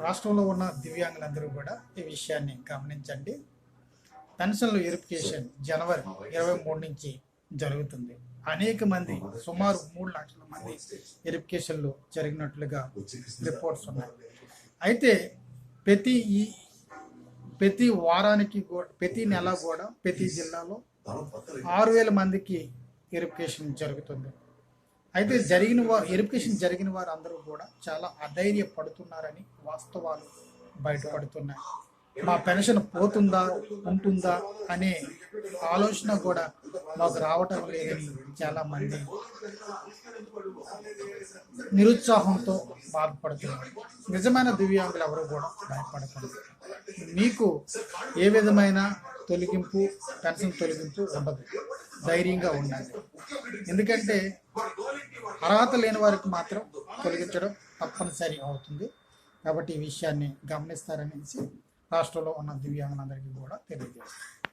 రాష్ట్రంలో ఉన్న దివ్యాంగులందరూ కూడా ఈ విషయాన్ని గమనించండి. పెన్షన్లు వెరిఫికేషన్ జనవరి 23 నుంచి జరుగుతుంది. అనేక మంది సుమారు 3 లక్షల మంది వెరిఫికేషన్లు జరిగినట్లుగా రిపోర్ట్స్ ఉన్నాయి. అయితే ప్రతి వారానికి ప్రతి నెల కూడా ప్రతి జిల్లాలో 6,000 మందికి వెరిఫికేషన్ జరుగుతుంది. అయితే వెరిఫికేషన్ జరిగిన వారు అందరూ కూడా చాలా అధైర్యపడుతున్నారని వాస్తవాలు బయటపడుతున్నాయి. మా పెన్షన్ పోతుందా ఉంటుందా అనే ఆలోచన కూడా మాకు రావటం లేదని చాలామంది నిరుత్సాహంతో బాధపడుతున్నారు. నిజమైన దివ్యాంగులు ఎవరు కూడా భయపడకూడదు. మీకు ఏ విధమైన పెన్షన్ తొలగింపు ఉండదు. ధైర్యంగా ఉండాలి. ఎందుకంటే అర్హత లేని వారికి మాత్రం తొలగించడం తప్పనిసరి అవుతుంది. కాబట్టి ఈ విషయాన్ని గమనిస్తారనేసి రాష్ట్రంలో ఉన్న దివ్యాంగులందరికీ కూడా తెలియజేస్తారు.